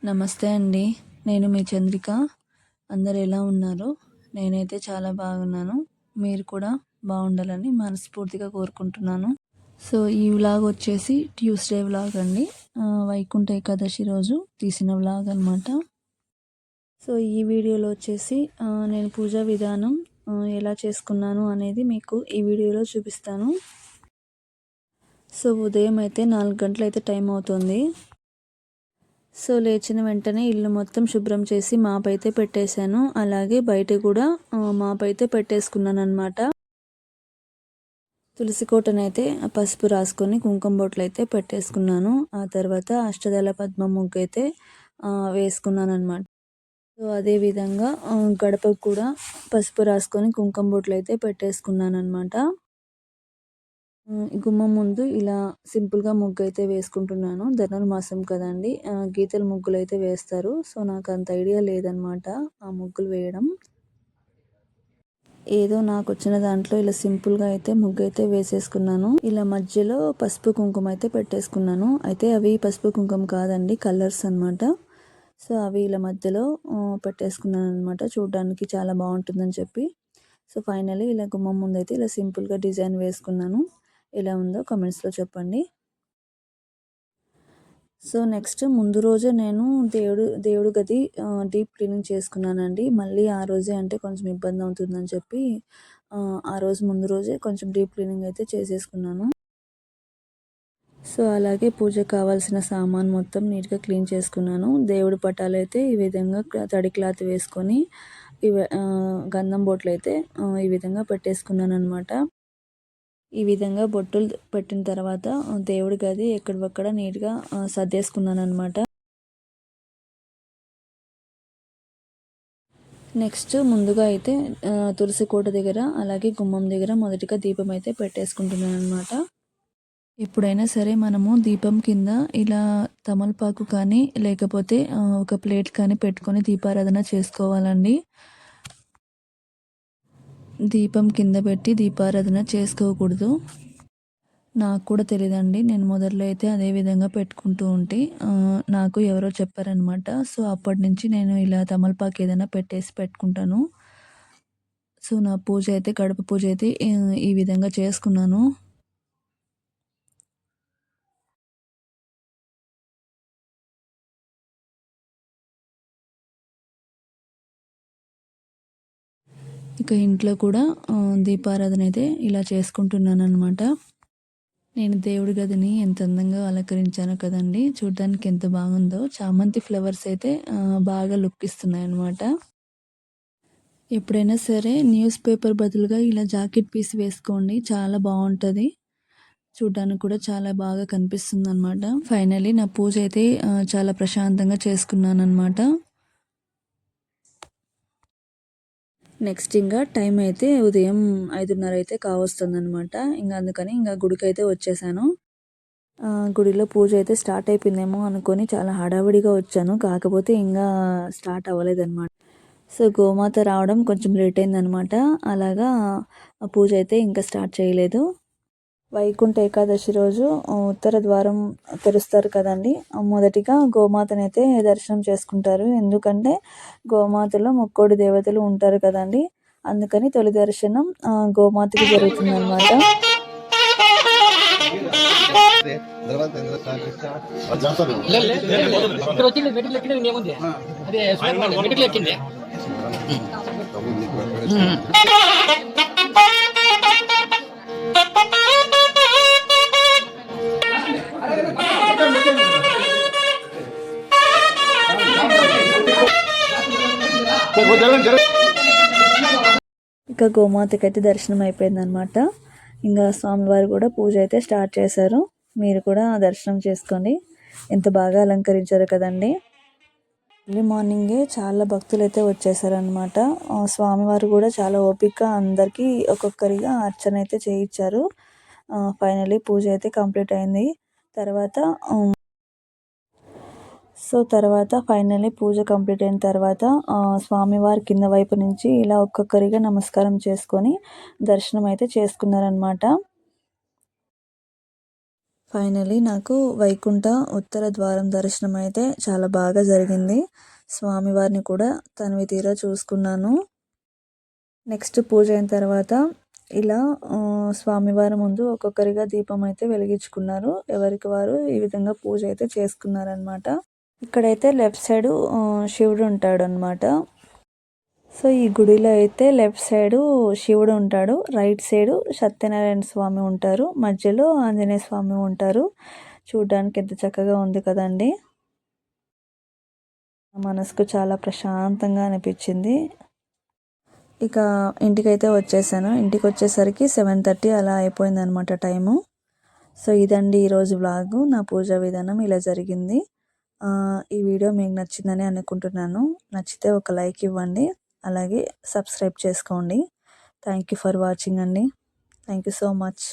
నమస్తే అండి. నేను మీ చంద్రిక. అందరూ ఎలా ఉన్నారు? నేనైతే చాలా బాగున్నాను. మీరు కూడా బాగుండాలని మనస్ఫూర్తిగా కోరుకుంటున్నాను. సో, ఈ వ్లాగ్ వచ్చేసి ట్యూస్‌డే వ్లాగ్ అండి. వైకుంఠ ఏకాదశి రోజు తీసిన వ్లాగ్ అనమాట. సో, ఈ వీడియోలో వచ్చేసి నేను పూజా విధానం ఎలా చేసుకున్నాను అనేది మీకు ఈ వీడియోలో చూపిస్తాను. సో, ఉదయం అయితే 4 గంటలైతే టైం అవుతుంది. సో, లేచిన వెంటనే ఇల్లు మొత్తం శుభ్రం చేసి మాపైతే పెట్టేశాను. అలాగే బయట కూడా మాపైతే పెట్టేసుకున్నానన్నమాట. తులసి కోటనైతే పసుపు రాసుకొని కుంకుమ బొట్లయితే పెట్టేసుకున్నాను. ఆ తర్వాత అష్టదళ పద్మ ముగ్గైతే వేసుకున్నానన్నమాట. సో, అదేవిధంగా గడపకు కూడా పసుపు రాసుకొని కుంకుమ బొట్లయితే పెట్టేసుకున్నానన్నమాట. గుమ్మం ముందు ఇలా సింపుల్‌గా ముగ్గైతే వేసుకుంటున్నాను. ధనుర్మాసం కదండీ! గీతల ముగ్గులైతే వేస్తారు. సో, నాకంత ఐడియా లేదనమాట ఆ ముగ్గులు వేయడం. ఏదో నాకొచ్చిన దాంట్లో ఇలా సింపుల్‌గా అయితే ముగ్గైతే వేసేసుకున్నాను. ఇలా మధ్యలో పసుపు, కుంకుమ అయితే పెట్టేసుకున్నాను. అయితే అవి పసుపు, కుంకుమ కాదండి, కలర్స్ అనమాట. సో, అవి ఇలా మధ్యలో పెట్టేసుకున్నాననమాట. చూడడానికి చాలా బాగుంటుందని చెప్పి. సో, ఫైనల్లీ ఇలా గుమ్మం ముందైతే ఇలా సింపుల్‌గా డిజైన్ వేసుకున్నాను. ఎలా ఉందో కామెంట్స్‌లో చెప్పండి. సో, నెక్స్ట్ ముందు రోజే నేను దేవుడు గది డీప్ క్లీనింగ్ చేసుకున్నానండి. మళ్ళీ ఆ రోజే అంటే కొంచెం ఇబ్బంది అవుతుందని చెప్పి ఆ రోజు ముందు రోజే కొంచెం డీప్ క్లీనింగ్ అయితే చేసేసుకున్నాను. సో, అలాగే పూజకు కావాల్సిన సామాన్ మొత్తం నీట్‌గా క్లీన్ చేసుకున్నాను. దేవుడి పటాలైతే ఈ విధంగా తడి క్లాత్ వేసుకొని గంధం బొట్లయితే ఈ విధంగా పెట్టేసుకున్నాననమాట. ఈ విధంగా బొట్టులు పెట్టిన తర్వాత దేవుడి గది ఎక్కడివక్కడ నీట్‌గా సర్దేసుకున్నాననమాట. నెక్స్ట్ ముందుగా అయితే తులసి కోట దగ్గర అలాగే గుమ్మం దగ్గర మొదటిగా దీపం అయితే పెట్టేసుకుంటున్నాననమాట. ఎప్పుడైనా సరే మనము దీపం కింద ఇలా తమలపాకు కానీ లేకపోతే ఒక ప్లేట్ కానీ పెట్టుకొని దీపారాధన చేసుకోవాలండి. దీపం కింద పెట్టి దీపారాధన చేసుకోకూడదు. నాకు కూడా తెలీదండి. నేను మొదట్లో అయితే అదే విధంగా పెట్టుకుంటూ ఉంటే నాకు ఎవరో చెప్పారనమాట. సో, అప్పటినుంచి నేను ఇలా తమలపాకు ఏదైనా పెట్టేసి పెట్టుకుంటాను. సో, నా పూజ అయితే గడప పూజ అయితే ఈ విధంగా చేసుకున్నాను. ఇక ఇంట్లో కూడా దీపారాధన అయితే ఇలా చేసుకుంటున్నాననమాట. నేను దేవుడి గదిని ఎంత అందంగా అలంకరించానో కదండీ! చూడ్డానికి ఎంత బాగుందో. చామంతి ఫ్లవర్స్ అయితే బాగా లుక్ ఇస్తున్నాయన్నమాట. ఎప్పుడైనా సరే న్యూస్ పేపర్ బదులుగా ఇలా జాకెట్ పీస్ వేసుకోండి. చాలా బావుంటది. చూడ్డానికి కూడా చాలా బాగా కనిపిస్తుందనమాట. ఫైనల్లీ నా పూజ అయితే చాలా ప్రశాంతంగా చేసుకున్నాననమాట. నెక్స్ట్ ఇంకా టైం అయితే ఉదయం 5:30 అయితే కావస్తుందనమాట. అందుకని గుడికైతే వచ్చేసాను. గుడిలో పూజ అయితే స్టార్ట్ అయిపోయిందేమో అనుకొని చాలా హడావిడిగా వచ్చాను. కాకపోతే స్టార్ట్ అవ్వలేదనమాట. సో, గోమాత రావడం కొంచెం లేట్ అయిందనమాట. అలాగా పూజ అయితే ఇంకా స్టార్ట్ చేయలేదు. వైకుంఠ ఏకాదశి రోజు ఉత్తర ద్వారం తెరుస్తారు కదండి. మొదటిగా గోమాతనైతే దర్శనం చేసుకుంటారు. ఎందుకంటే గోమాతలో ముక్కోడి దేవతలు ఉంటారు కదండి. అందుకని తొలి దర్శనం గోమాతకి జరుగుతుందనమాట. ఇక గోమాతకి అయితే దర్శనం అయిపోయిందనమాట. స్వామివారు కూడా పూజ అయితే స్టార్ట్ చేశారు. మీరు కూడా దర్శనం చేసుకోండి. ఎంత బాగా అలంకరించారు కదండి. ఎర్లీ మార్నింగే చాలా భక్తులు అయితే వచ్చేసారనమాట. స్వామివారు కూడా చాలా ఓపికగా అందరికీ ఒక్కొక్కరిగా అర్చన అయితే చేయించారు. ఫైనల్లీ పూజ అయితే కంప్లీట్ అయింది. తర్వాత ఫైనల్లీ పూజ కంప్లీట్ అయిన తర్వాత స్వామివారి కింద వైపు నుంచి ఇలా ఒక్కొక్కరిగా నమస్కారం చేసుకొని దర్శనం అయితే చేసుకున్నారనమాట. ఫైనలీ నాకు వైకుంఠ ఉత్తర ద్వారం దర్శనం అయితే చాలా బాగా జరిగింది. స్వామివారిని కూడా తనివి తీరా చూసుకున్నాను. నెక్స్ట్ పూజ అయిన తర్వాత ఇలా స్వామివారి ముందు ఒక్కొక్కరిగా దీపం అయితే వెలిగించుకున్నారు. ఎవరికి వారు ఈ విధంగా పూజ అయితే చేసుకున్నారనమాట. ఇక్కడైతే లెఫ్ట్ సైడు శివుడు ఉంటాడనమాట. సో ఈ గుడిలో అయితే లెఫ్ట్ సైడు శివుడు ఉంటాడు, రైట్ సైడు సత్యనారాయణ స్వామి ఉంటారు, మధ్యలో ఆంజనేయ స్వామి ఉంటారు. చూడ్డానికి ఎంత చక్కగా ఉంది కదండి. మనసుకు చాలా ప్రశాంతంగా అనిపించింది. ఇక ఇంటికైతే వచ్చేసాను. ఇంటికి వచ్చేసరికి 7:30 అలా అయిపోయింది అనమాట టైము. సో ఇదండి ఈరోజు వ్లాగు. నా పూజా విధానం ఇలా జరిగింది. ఈ వీడియో మీకు నచ్చిందని అనుకుంటున్నాను. నచ్చితే ఒక లైక్ ఇవ్వండి, అలాగే సబ్స్క్రైబ్ చేసుకోండి. థ్యాంక్ యూ ఫర్ వాచింగ్ అండి. Thank you so much.